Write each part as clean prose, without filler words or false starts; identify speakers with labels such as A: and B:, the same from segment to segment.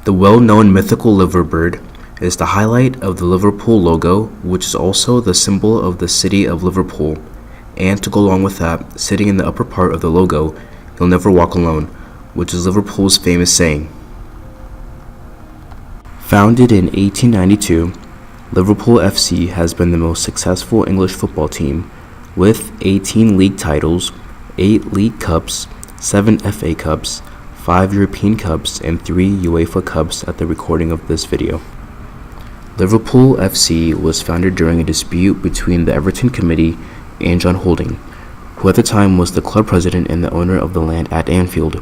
A: The well-known mythical liverbird is the highlight of the Liverpool logo, which is also the symbol of the city of Liverpool. And to go along with that, sitting in the upper part of the logo, "You'll never walk alone," which is Liverpool's famous saying. Founded in 1892, Liverpool FC has been the most successful English football team, with 18 league titles, 8 League Cups, 7 FA Cups, 5 European Cups, and 3 UEFA Cups at the recording of this video. Liverpool FC was founded during a dispute between the Everton Committee and John Holding, who at the time was the club president and the owner of the land at Anfield.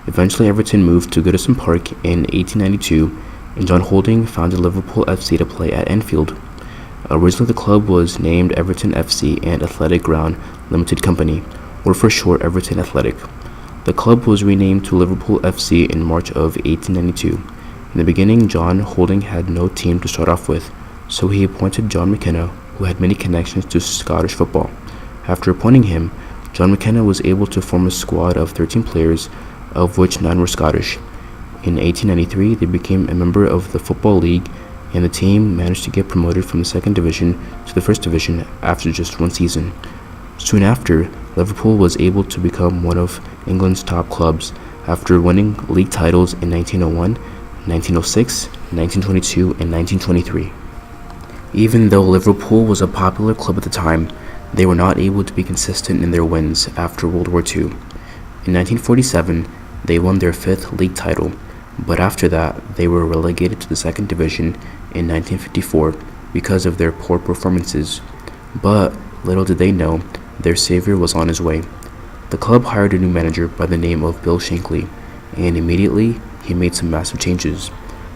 A: Eventually, Everton moved to Goodison Park in 1892, and John Holding founded Liverpool FC to play at Anfield. Originally, the club was named Everton FC and Athletic Ground Limited Company, or for short, Everton Athletic. The club was renamed to Liverpool FC in March of 1892. In the beginning, John Holding had no team to start off with, so he appointed John McKenna, who had many connections to Scottish football. After appointing him, John McKenna was able to form a squad of 13 players, of which 9 were Scottish. In 1893, they became a member of the Football League, and the team managed to get promoted from the second division to the first division after just one season. Soon after, Liverpool was able to become one of England's top clubs after winning league titles in 1901, 1906, 1922, and 1923. Even though Liverpool was a popular club at the time, they were not able to be consistent in their wins after World War II. In 1947, they won their 5th league title, but after that, they were relegated to the second division in 1954 because of their poor performances. But little did they know, their savior was on his way. The club hired a new manager by the name of Bill Shankly, and immediately he made some massive changes.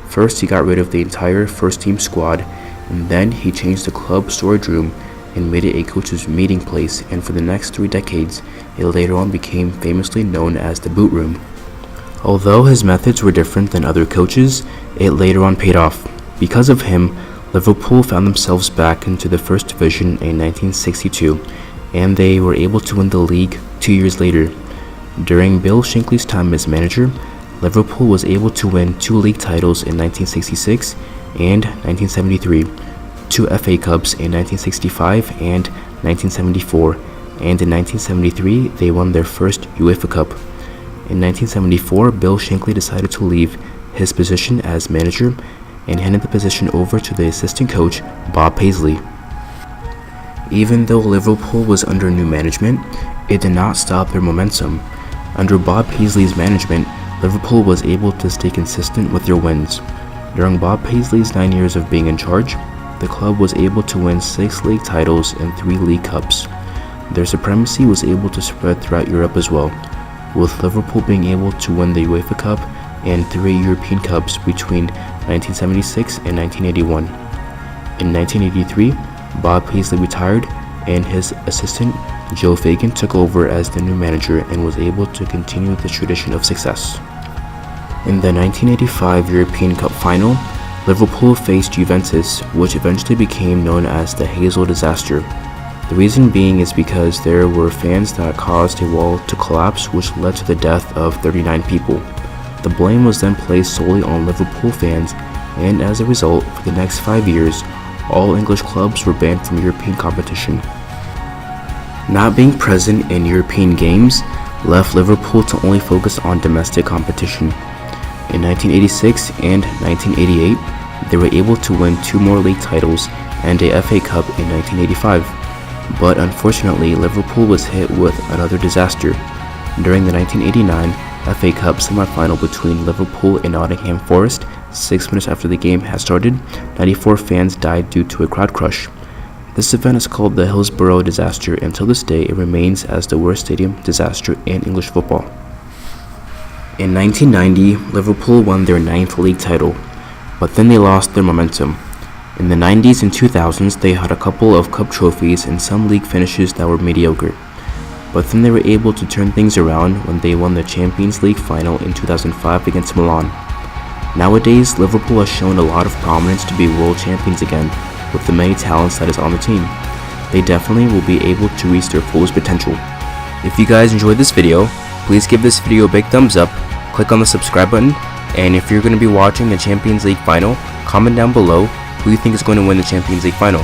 A: First, he got rid of the entire first-team squad, and then he changed the club storage room and made it a coach's meeting place, and for the next 3 decades, it later on became famously known as the boot room. Although his methods were different than other coaches, it later on paid off. Because of him, Liverpool found themselves back into the first division in 1962, and they were able to win the league 2 years later. During Bill Shankly's time as manager, Liverpool was able to win 2 league titles in 1966 and 1973, 2 FA Cups in 1965 and 1974, and in 1973 they won their first UEFA Cup. In 1974, Bill Shankly decided to leave his position as manager and handed the position over to the assistant coach, Bob Paisley. Even though Liverpool was under new management, it did not stop their momentum. Under Bob Paisley's management, Liverpool was able to stay consistent with their wins. During Bob Paisley's 9 years of being in charge, the club was able to win 6 league titles and 3 league cups. Their supremacy was able to spread throughout Europe as well, with Liverpool being able to win the UEFA Cup and 3 European Cups between 1976 and 1981. In 1983, Bob Paisley retired, and his assistant, Joe Fagan, took over as the new manager and was able to continue the tradition of success. In the 1985 European Cup final, Liverpool faced Juventus, which eventually became known as the Hazel disaster. The reason being is because there were fans that caused a wall to collapse, which led to the death of 39 people. The blame was then placed solely on Liverpool fans, and as a result, for the next 5 years, all English clubs were banned from European competition. Not being present in European games left Liverpool to only focus on domestic competition. In 1986 and 1988, they were able to win 2 more league titles and a FA Cup in 1985. But unfortunately, Liverpool was hit with another disaster. During the 1989 FA Cup semi-final between Liverpool and Nottingham Forest, 6 minutes after the game had started, 94 fans died due to a crowd crush. This event is called the Hillsborough disaster, and till this day it remains as the worst stadium disaster in English football. In 1990, Liverpool won their 9th league title, but then they lost their momentum. In the 90s and 2000s, they had a couple of cup trophies and some league finishes that were mediocre. But then they were able to turn things around when they won the Champions League final in 2005 against Milan. Nowadays, Liverpool has shown a lot of prominence to be world champions again, with the many talents that is on the team. They definitely will be able to reach their fullest potential. If you guys enjoyed this video, please give this video a big thumbs up, click on the subscribe button, And if you're going to be watching the Champions League final, comment down below who you think is going to win the Champions League final.